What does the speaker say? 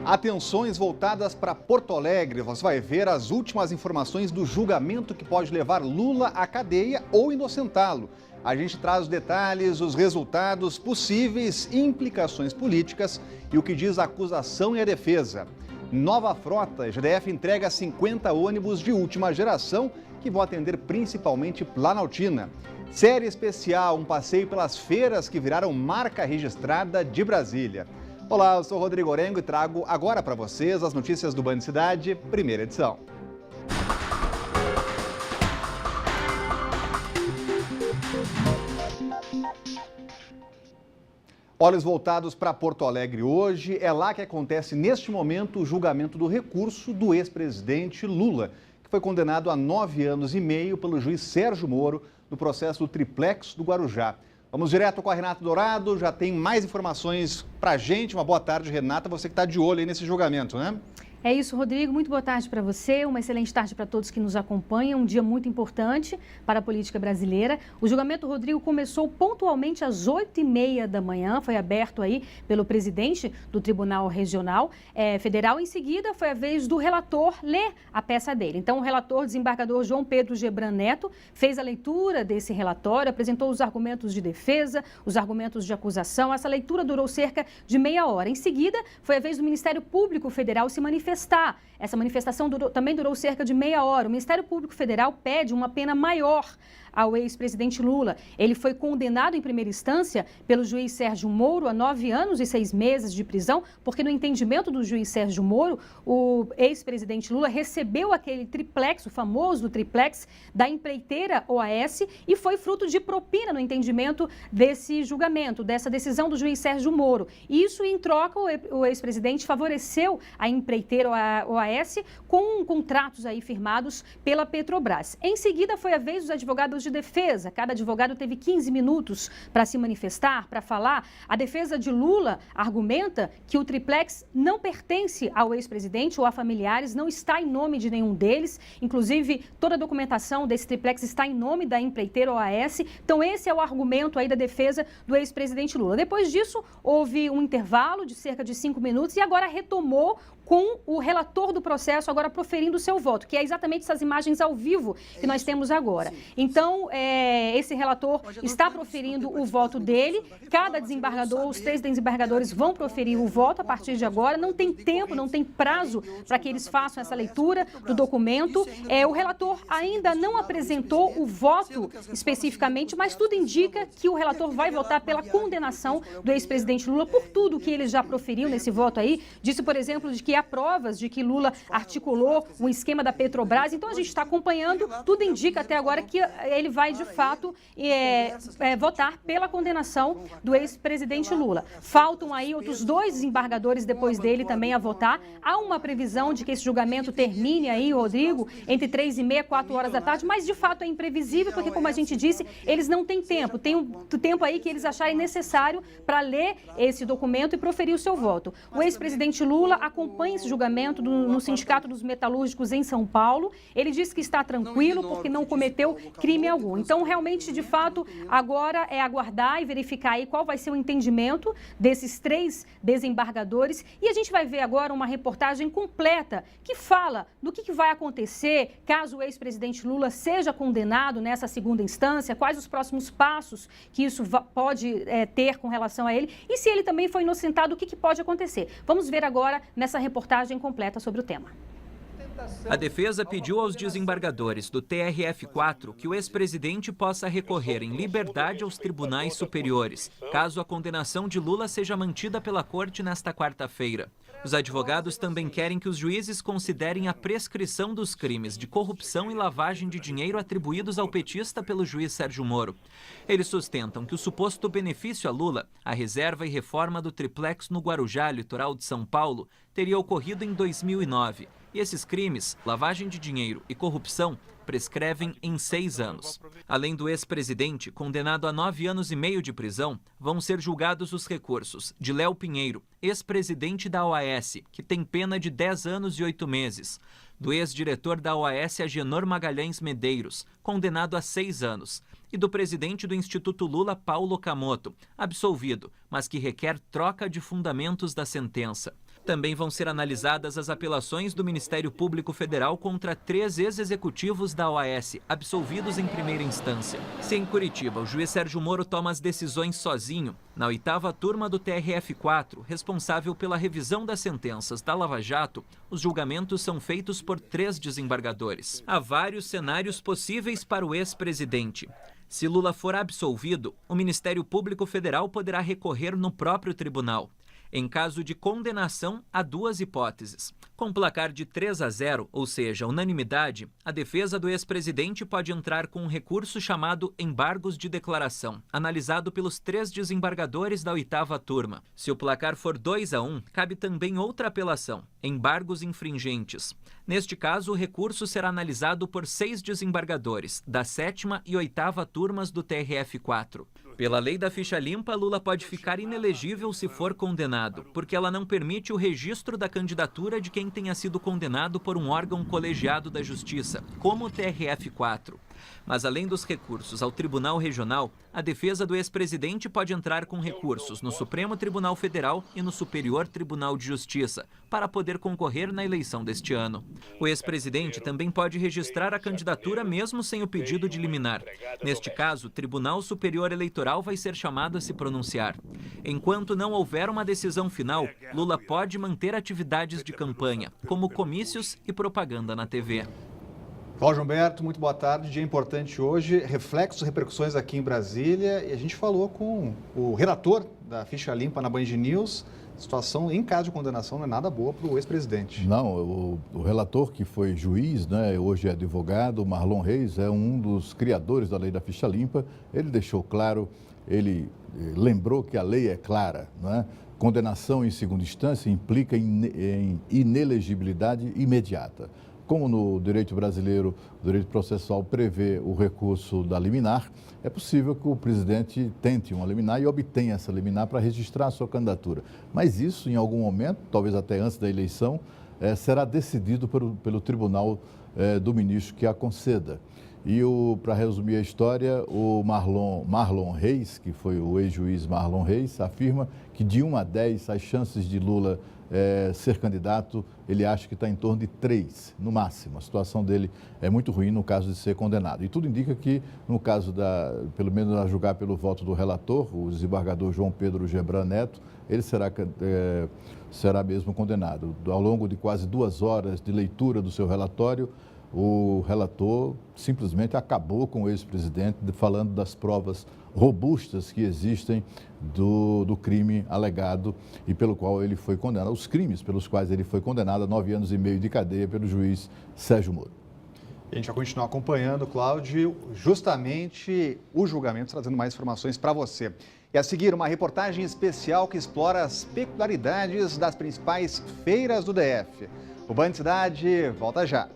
Atenções voltadas para Porto Alegre. Você vai ver as últimas informações do julgamento que pode levar Lula à cadeia ou inocentá-lo. A gente traz os detalhes, os resultados, possíveis implicações políticas e o que diz a acusação e a defesa. Nova frota, a GDF entrega 50 ônibus de última geração que vão atender principalmente Planaltina. Série especial, um passeio pelas feiras que viraram marca registrada de Brasília. Olá, eu sou Rodrigo Orengo e trago agora para vocês as notícias do Band Cidade, primeira edição. Olhos voltados para Porto Alegre hoje. É lá que acontece neste momento o julgamento do recurso do ex-presidente Lula, que foi condenado a 9 anos e meio pelo juiz Sérgio Moro no processo do Triplex do Guarujá. Vamos direto com a Renata Dourado, já tem mais informações para a gente. Uma boa tarde, Renata, você que está de olho aí nesse julgamento, né? É isso, Rodrigo. Muito boa tarde para você, uma excelente tarde para todos que nos acompanham. Um dia muito importante para a política brasileira. O julgamento, Rodrigo, começou pontualmente às 8h30 da manhã. Foi aberto aí pelo presidente do Tribunal Regional Federal. Em seguida, foi a vez do relator ler a peça dele. Então, o relator, desembargador João Pedro Gebran Neto, fez a leitura desse relatório, apresentou os argumentos de defesa, os argumentos de acusação. Essa leitura durou cerca de meia hora. Em seguida, foi a vez do Ministério Público Federal se manifestar. Essa manifestação também durou cerca de meia hora. O Ministério Público Federal pede uma pena maior ao ex-presidente Lula. Ele foi condenado em primeira instância pelo juiz Sérgio Moro a 9 anos e 6 meses de prisão, porque no entendimento do juiz Sérgio Moro, o ex-presidente Lula recebeu aquele triplex, o famoso triplex da empreiteira OAS, e foi fruto de propina no entendimento desse julgamento, dessa decisão do juiz Sérgio Moro. E isso, em troca, o ex-presidente favoreceu a empreiteira OAS com contratos aí firmados pela Petrobras. Em seguida, foi a vez dos advogados de defesa. Cada advogado teve 15 minutos para se manifestar, para falar. A defesa de Lula argumenta que o triplex não pertence ao ex-presidente ou a familiares, não está em nome de nenhum deles. Inclusive, toda a documentação desse triplex está em nome da empreiteira OAS. Então, esse é o argumento aí da defesa do ex-presidente Lula. Depois disso, houve um intervalo de cerca de 5 minutos e agora retomou com o relator do processo agora proferindo o seu voto, que é exatamente essas imagens ao vivo que nós temos agora. Então, esse relator está proferindo o voto dele. Cada desembargador, os 3 desembargadores vão proferir o voto a partir de agora. Não tem tempo, não tem prazo para que eles façam essa leitura do documento. O relator ainda não apresentou o voto especificamente, mas tudo indica que o relator vai votar pela condenação do ex-presidente Lula por tudo que ele já proferiu nesse voto aí. Disse, por exemplo, de que há provas de que Lula articulou um esquema da Petrobras. Então, a gente está acompanhando, tudo indica até agora que ele vai, de fato, votar pela condenação do ex-presidente Lula. Faltam aí outros 2 desembargadores depois dele também a votar. Há uma previsão de que esse julgamento termine aí, Rodrigo, entre 3h30 e 4 horas da tarde, mas, de fato, é imprevisível, porque, como a gente disse, eles não têm tempo. Tem um tempo aí que eles acharem necessário para ler esse documento e proferir o seu voto. O ex-presidente Lula acompanha esse julgamento no Sindicato dos Metalúrgicos em São Paulo. Ele disse que está tranquilo porque não cometeu crime algum. Então, realmente, de fato, agora é aguardar e verificar aí qual vai ser o entendimento desses 3 desembargadores. E a gente vai ver agora uma reportagem completa que fala do que vai acontecer caso o ex-presidente Lula seja condenado nessa segunda instância, quais os próximos passos que isso pode ter com relação a ele e se ele também foi inocentado, o que pode acontecer. Vamos ver agora nessa reportagem completa sobre o tema. A defesa pediu aos desembargadores do TRF4 que o ex-presidente possa recorrer em liberdade aos tribunais superiores, caso a condenação de Lula seja mantida pela corte nesta quarta-feira. Os advogados também querem que os juízes considerem a prescrição dos crimes de corrupção e lavagem de dinheiro atribuídos ao petista pelo juiz Sérgio Moro. Eles sustentam que o suposto benefício a Lula, a reserva e reforma do triplex no Guarujá, litoral de São Paulo, teria ocorrido em 2009. E esses crimes, lavagem de dinheiro e corrupção, prescrevem em 6 anos. Além do ex-presidente, condenado a 9 anos e meio de prisão, vão ser julgados os recursos de Léo Pinheiro, ex-presidente da OAS, que tem pena de 10 anos e 8 meses, do ex-diretor da OAS, Agenor Magalhães Medeiros, condenado a 6 anos, e do presidente do Instituto Lula, Paulo Camoto, absolvido, mas que requer troca de fundamentos da sentença. Também vão ser analisadas as apelações do Ministério Público Federal contra 3 ex-executivos da OAS, absolvidos em primeira instância. Se em Curitiba o juiz Sérgio Moro toma as decisões sozinho, na 8ª turma do TRF4, responsável pela revisão das sentenças da Lava Jato, os julgamentos são feitos por 3 desembargadores. Há vários cenários possíveis para o ex-presidente. Se Lula for absolvido, o Ministério Público Federal poderá recorrer no próprio tribunal. Em caso de condenação, há 2 hipóteses. Com placar de 3-0, ou seja, unanimidade, a defesa do ex-presidente pode entrar com um recurso chamado embargos de declaração, analisado pelos 3 desembargadores da 8ª turma. Se o placar for 2-1, cabe também outra apelação, embargos infringentes. Neste caso, o recurso será analisado por 6 desembargadores, da 7ª e 8ª turmas do TRF4. Pela lei da ficha limpa, Lula pode ficar inelegível se for condenado, porque ela não permite o registro da candidatura de quem tenha sido condenado por um órgão colegiado da Justiça, como o TRF4. Mas além dos recursos ao Tribunal Regional, a defesa do ex-presidente pode entrar com recursos no Supremo Tribunal Federal e no Superior Tribunal de Justiça, para poder concorrer na eleição deste ano. O ex-presidente também pode registrar a candidatura mesmo sem o pedido de liminar. Neste caso, o Tribunal Superior Eleitoral vai ser chamado a se pronunciar. Enquanto não houver uma decisão final, Lula pode manter atividades de campanha, como comícios e propaganda na TV. Cláudio Humberto, muito boa tarde. Dia importante hoje, reflexos, repercussões aqui em Brasília. E a gente falou com o relator da ficha limpa na Band News. A situação, em caso de condenação, não é nada boa para o ex-presidente. Não, o relator, que foi juiz, né, hoje é advogado, Marlon Reis, é um dos criadores da lei da ficha limpa. Ele deixou claro, ele lembrou que a lei é clara, né? Condenação em segunda instância implica em inelegibilidade imediata. Como no direito brasileiro, o direito processual prevê o recurso da liminar, é possível que o presidente tente uma liminar e obtenha essa liminar para registrar a sua candidatura. Mas isso, em algum momento, talvez até antes da eleição, será decidido pelo tribunal do ministro que a conceda. E, para resumir a história, o Marlon Reis, que foi o ex-juiz Marlon Reis, afirma que de 1 a 10 as chances de Lula ser candidato, ele acha que está em torno de 3, no máximo. A situação dele é muito ruim no caso de ser condenado. E tudo indica que, no caso pelo menos a julgar pelo voto do relator, o desembargador João Pedro Gebran Neto, ele será mesmo condenado. Ao longo de quase 2 horas de leitura do seu relatório, o relator simplesmente acabou com o ex-presidente, falando das provas robustas que existem do crime alegado e pelo qual ele foi condenado, os crimes pelos quais ele foi condenado a 9 anos e meio de cadeia pelo juiz Sérgio Moro. A gente vai continuar acompanhando, Cláudio, justamente o julgamento, trazendo mais informações para você. E a seguir, uma reportagem especial que explora as peculiaridades das principais feiras do DF. O Band Cidade volta já.